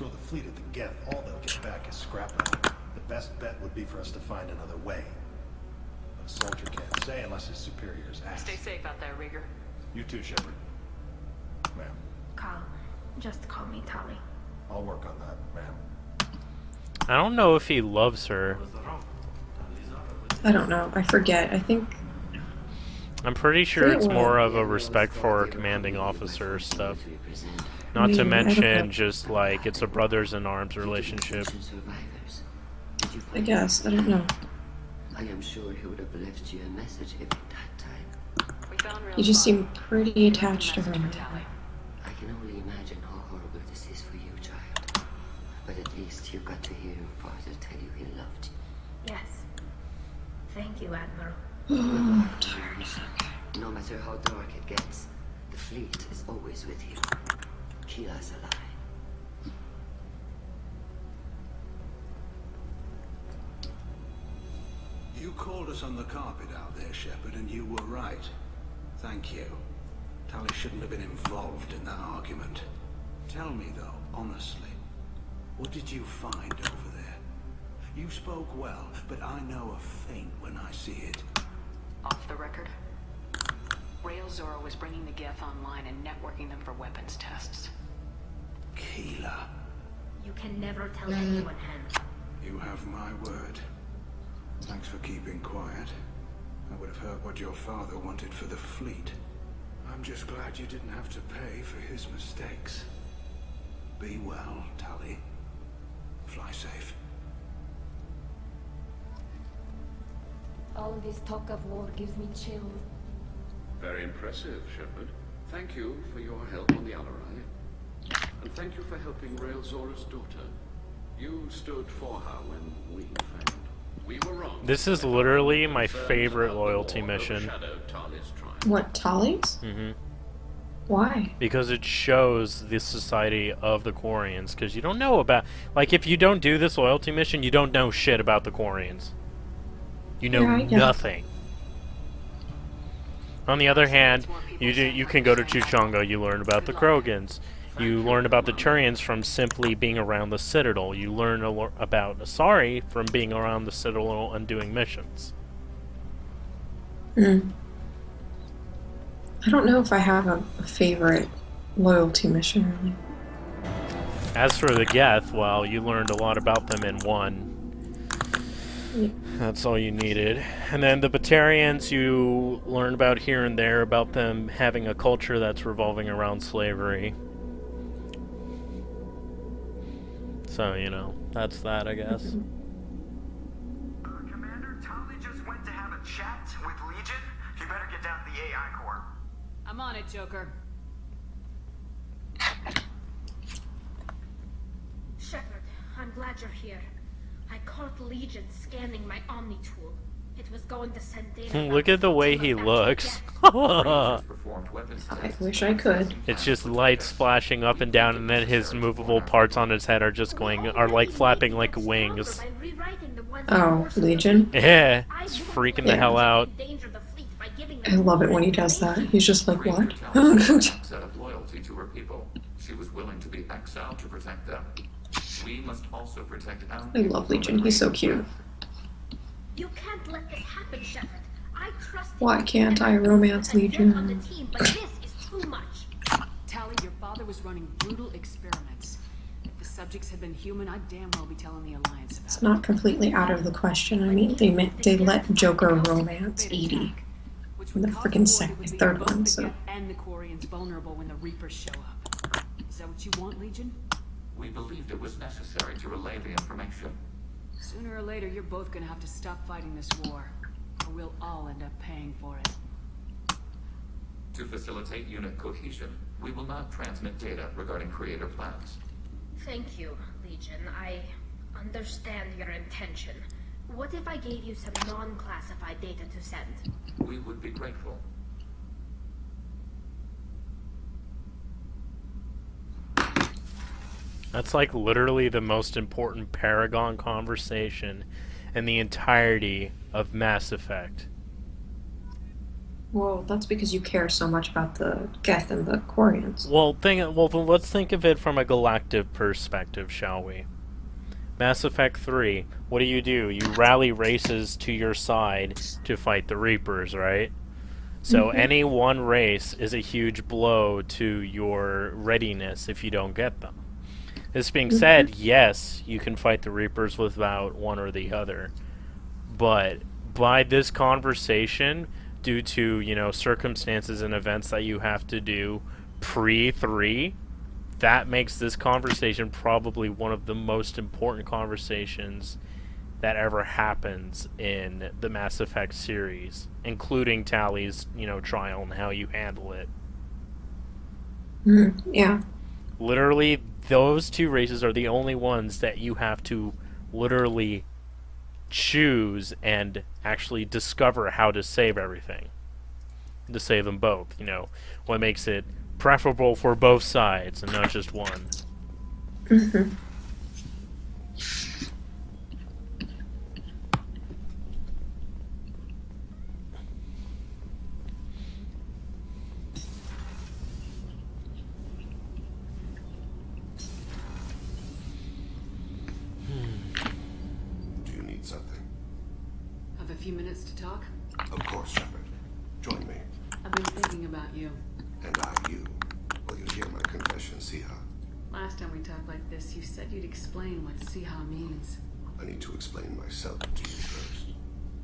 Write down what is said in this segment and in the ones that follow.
destroy the fleet at the Geth, all they'll get back is scrap metal. The best bet would be for us to find another way. But a soldier can't say unless his superiors ask. Stay safe out there, Rieger. You too, Shepard. Ma'am. Carl, just call me Tali. I'll work on that, ma'am. I don't know if he loves her. I don't know. I forget. I think... I'm pretty sure it's more of a respect for commanding officer stuff. Not to mention just like it's a brothers in arms relationship. I guess. I don't know. I am sure he would have left you a message if it had time. We found real You just fun. seem pretty attached to her. Message for Tali. I can only imagine how horrible this is for you, child. But at least you got to hear your father tell you he loved you. Yes. Thank you, Admiral. I'm tired. No matter how dark it gets, the fleet is always with you. Keep us alive. You called us on the carpet out there, Shepard, and you were right. Thank you. Tali shouldn't have been involved in that argument. Tell me, though, honestly, what did you find over there? You spoke well, but I know a feint when I see it. Off the record. Rail Zora was bringing the Geth online and networking them for weapons tests. Keela, You can never tell anyone, Hen. you have my word. Thanks for keeping quiet. I would have heard what your father wanted for the fleet. I'm just glad you didn't have to pay for his mistakes. Be well, Tali. Fly safe. All this talk of war gives me chills. Very impressive, Shepard. Thank you for your help on the Alarai. And thank you for helping Rail Zora's daughter. You stood for her when we failed. We were wrong. This is literally my favorite loyalty mission. What, Tali's? Mm-hmm. Why? Because it shows the society of the Quarians. Because you don't know about... Like, if you don't do this loyalty mission, you don't know shit about the Quarians. You know nothing. On the other hand, you can go to Chuchanga, you learn about the Krogans. You learn about the Turians from simply being around the Citadel. You learn about Asari from being around the Citadel and doing missions. I don't know if I have a favorite loyalty mission, really. As for the Geth, well, you learned a lot about them in one. Yeah. That's all you needed. And then the Batarians, you learn about here and there about them having a culture that's revolving around slavery. So, you know, that's that, I guess. Commander, Tali just went to have a chat with Legion. You better get down to the AI core. I'm on it, Joker. Shepard, I'm glad you're here. I caught Legion scanning my Omni tool. It was going to send data. Look at the way he looks. I wish I could. It's just lights flashing up and down, and then his movable parts on his head are just like flapping like wings. Oh, Legion? Yeah, it's freaking the hell out. I love it when he does that. He's just like, what? Set up loyalty to her people. She was willing to be exiled to protect them. We must also protect our I love Legion. He's so cute. You can't let this happen, Shepard. I trust you. Why can't I romance Legion? But this is too much. Tali, your father was running brutal experiments. If the subjects had been human, I'd damn well be telling the Alliance about it. It's not completely out of the question. I mean, they let Joker romance Edie in the freaking third one, so. And the Quarians vulnerable when the Reapers show up. Is that what you want, Legion? We believed it was necessary to relay the information. Sooner or later, you're both gonna have to stop fighting this war, or we'll all end up paying for it. To facilitate unit cohesion, we will not transmit data regarding creator plans. Thank you, Legion. I understand your intention. What if I gave you some non-classified data to send? We would be grateful. That's like literally the most important Paragon conversation in the entirety of Mass Effect. Well, that's because you care so much about the Geth and the Quarians. Well, let's think of it from a galactic perspective, shall we? Mass Effect 3, what do? You rally races to your side to fight the Reapers, right? So any one race is a huge blow to your readiness if you don't get them. This being said, yes, you can fight the Reapers without one or the other. But by this conversation, due to, circumstances and events that you have to do pre-3, that makes this conversation probably one of the most important conversations that ever happens in the Mass Effect series, including Tally's, trial and how you handle it. Yeah. Literally, those two races are the only ones that you have to literally choose and actually discover how to save everything. To save them both, what makes it preferable for both sides and not just one. Do you need something? Have a few minutes to talk? Of course, Shepard. Join me. I've been thinking about you. And I you. Will you hear my confession, Siha? Last time we talked like this, you said you'd explain what Siha means. I need to explain myself to you first.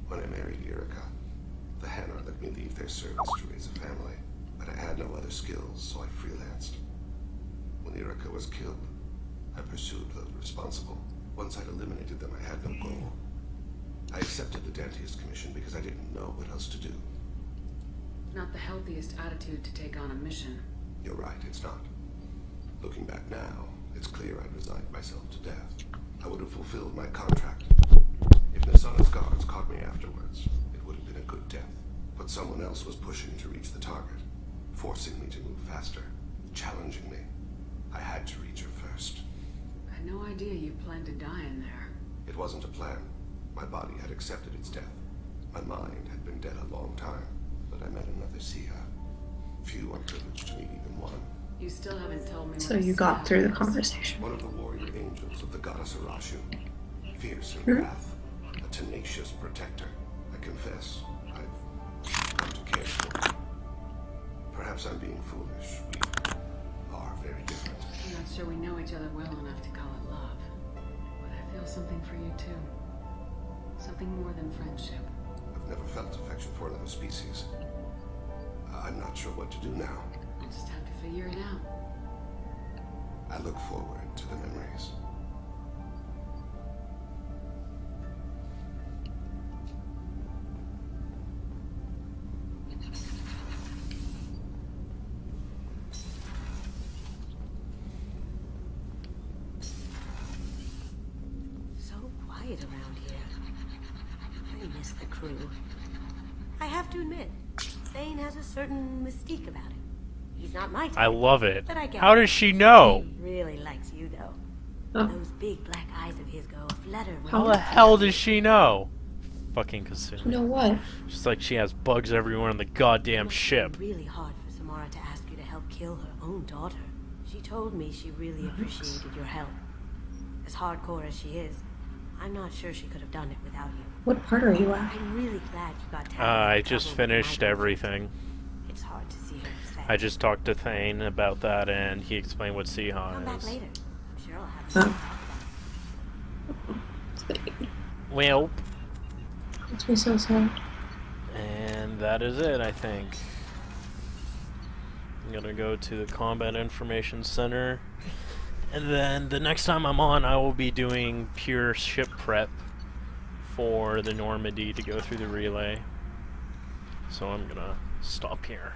When I married Yurika, the Hanar let me leave their service to raise a family, but I had no other skills, so I freelanced. When Yurika was killed, I pursued those responsible. Once I'd eliminated them, I had no goal. I accepted the Dantius Commission because I didn't know what else to do. Not the healthiest attitude to take on a mission. You're right, it's not. Looking back now, it's clear I resigned myself to death. I would have fulfilled my contract. If Nasana's guards caught me afterwards, it would have been a good death. But someone else was pushing to reach the target, forcing me to move faster, challenging me. I had to reach her first. I had no idea you planned to die in there. It wasn't a plan. My body had accepted its death. My mind had been dead a long time, but I met another Siha. Few are privileged to meet even one. You still haven't told me. So you got through the conversation. One of the warrior angels of the goddess Arashu. Fierce in wrath, a tenacious protector. I confess, I've come to care for her. Perhaps I'm being foolish. We are very different. I'm not sure we know each other well enough to call it love. But I feel something for you too. Something more than friendship. I've never felt affection for another species. I'm not sure what to do now. We'll just have to figure it out. I look forward to the memories. So quiet around here. I miss the crew. I have to admit, Thane has a certain mystique about him. He's not my type. I love it. But I get How it. does she know? He really likes you, though. Oh. Those big black eyes of his go flutter. when How you- the hell does she know? Fucking Kasumi. You know what? Just like she has bugs everywhere on the goddamn ship. Really hard for Samara to ask you to help kill her own daughter. She told me she really appreciated your help. As hardcore as she is, I'm not sure she could have done it without you. What part are you at? I'm really glad you got tagged. I just finished everything. It's hard to see her sad. I just talked to Thane about that, and he explained what Come Siha back is. later. I'm sure I'll have something to talk about. Well, Makes me so sad. and that is it, I think. I'm gonna go to the Combat Information Center, and then the next time I'm on, I will be doing pure ship prep for the Normandy to go through the relay. So I'm gonna stop here.